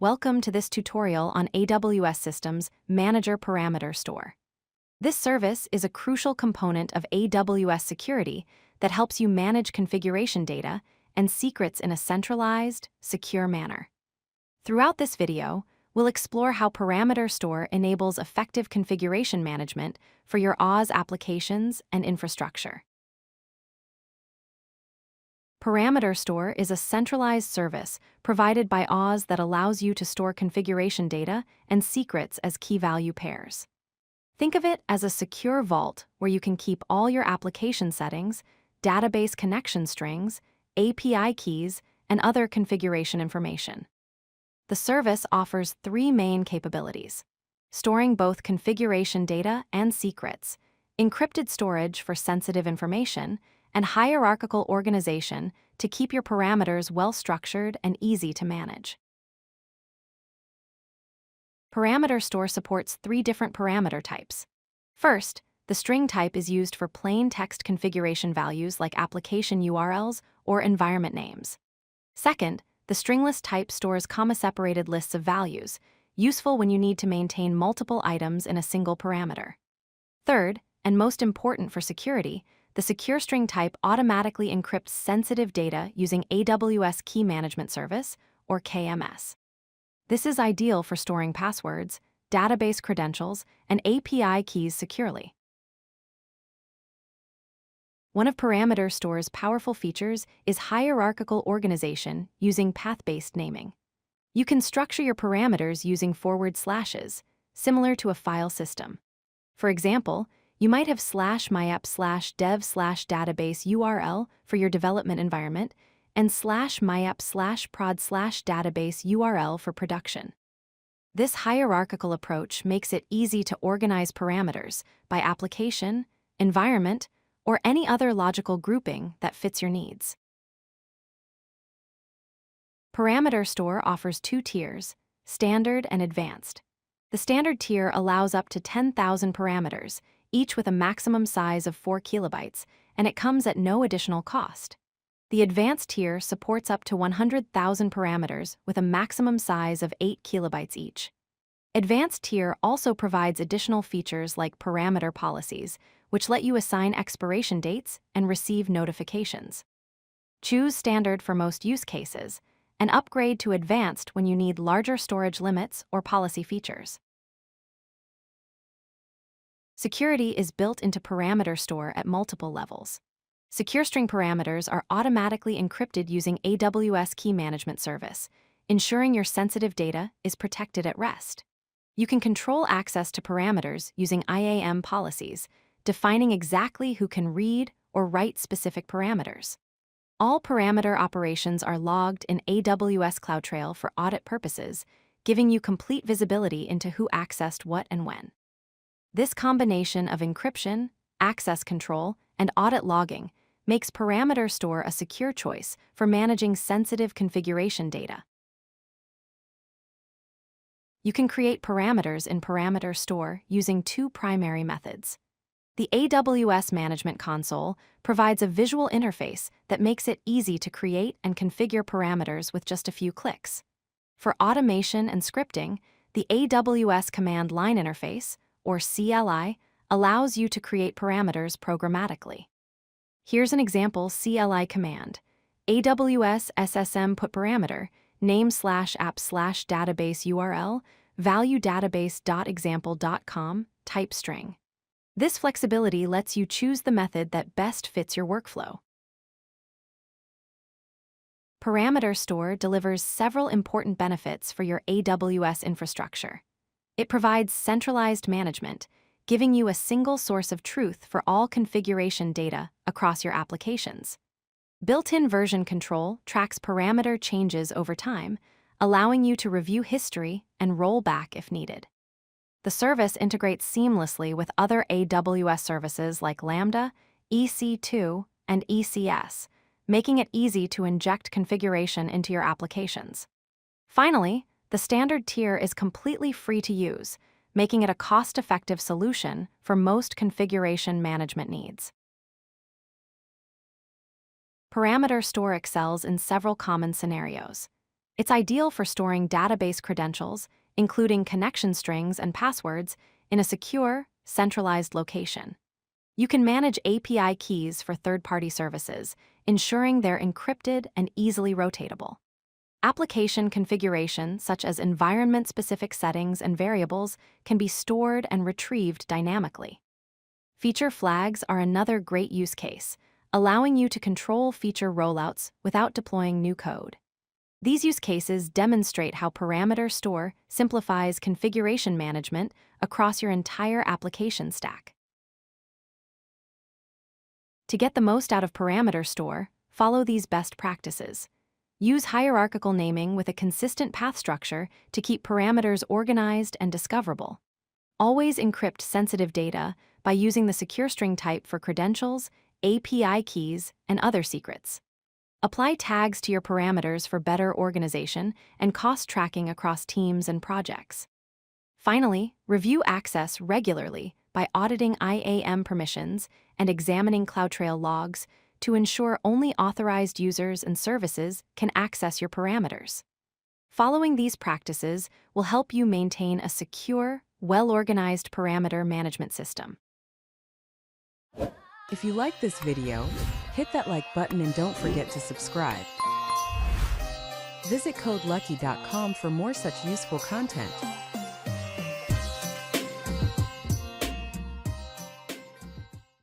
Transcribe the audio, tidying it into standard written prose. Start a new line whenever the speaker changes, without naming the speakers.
Welcome to this tutorial on AWS Systems Manager Parameter Store. This service is a crucial component of AWS security that helps you manage configuration data and secrets in a centralized, secure manner. Throughout this video, we'll explore how Parameter Store enables effective configuration management for your AWS applications and infrastructure. Parameter Store is a centralized service provided by AWS that allows you to store configuration data and secrets as key-value pairs. Think of it as a secure vault where you can keep all your application settings, database connection strings, API keys, and other configuration information. The service offers three main capabilities: storing both configuration data and secrets, encrypted storage for sensitive information, and hierarchical organization to keep your parameters well-structured and easy to manage. Parameter Store supports three different parameter types. First, the string type is used for plain text configuration values like application URLs or environment names. Second, the StringList type stores comma-separated lists of values, useful when you need to maintain multiple items in a single parameter. Third, and most important for security, the SecureString type automatically encrypts sensitive data using AWS Key Management Service, or KMS. This is ideal for storing passwords, database credentials, and API keys securely. One of Parameter Store's powerful features is hierarchical organization using path-based naming. You can structure your parameters using forward slashes, similar to a file system. For example, you might have /myapp/dev/database URL for your development environment and /myapp/prod/database URL for production. This hierarchical approach makes it easy to organize parameters by application, environment, or any other logical grouping that fits your needs. Parameter Store offers two tiers, Standard and Advanced. The Standard tier allows up to 10,000 parameters, each with a maximum size of 4 kilobytes, and it comes at no additional cost. The Advanced tier supports up to 100,000 parameters with a maximum size of 8 kilobytes each. Advanced tier also provides additional features like parameter policies, which let you assign expiration dates and receive notifications. Choose Standard for most use cases, and upgrade to Advanced when you need larger storage limits or policy features. Security is built into Parameter Store at multiple levels. SecureString parameters are automatically encrypted using AWS Key Management Service, ensuring your sensitive data is protected at rest. You can control access to parameters using IAM policies, defining exactly who can read or write specific parameters. All parameter operations are logged in AWS CloudTrail for audit purposes, giving you complete visibility into who accessed what and when. This combination of encryption, access control, and audit logging makes Parameter Store a secure choice for managing sensitive configuration data. You can create parameters in Parameter Store using two primary methods. The AWS Management Console provides a visual interface that makes it easy to create and configure parameters with just a few clicks. For automation and scripting, the AWS Command Line Interface, or CLI, allows you to create parameters programmatically. Here's an example CLI command: AWS SSM put parameter, name/app/database URL, value database.example.com, type string. This flexibility lets you choose the method that best fits your workflow. Parameter Store delivers several important benefits for your AWS infrastructure. It provides centralized management, giving you a single source of truth for all configuration data across your applications. Built-in version control tracks parameter changes over time, allowing you to review history and roll back if needed. The service integrates seamlessly with other AWS services like Lambda, EC2, and ECS, making it easy to inject configuration into your applications. Finally, the Standard tier is completely free to use, making it a cost-effective solution for most configuration management needs. Parameter Store excels in several common scenarios. It's ideal for storing database credentials, including connection strings and passwords, in a secure, centralized location. You can manage API keys for third-party services, ensuring they're encrypted and easily rotatable. Application configuration, such as environment-specific settings and variables, can be stored and retrieved dynamically. Feature flags are another great use case, allowing you to control feature rollouts without deploying new code. These use cases demonstrate how Parameter Store simplifies configuration management across your entire application stack. To get the most out of Parameter Store, follow these best practices. Use hierarchical naming with a consistent path structure to keep parameters organized and discoverable. Always encrypt sensitive data by using the SecureString type for credentials, API keys, and other secrets. Apply tags to your parameters for better organization and cost tracking across teams and projects. Finally, review access regularly by auditing IAM permissions and examining CloudTrail logs to ensure only authorized users and services can access your parameters. Following these practices will help you maintain a secure, well-organized parameter management system.
If you like this video, hit that like button and don't forget to subscribe. Visit codelucky.com for more such useful content.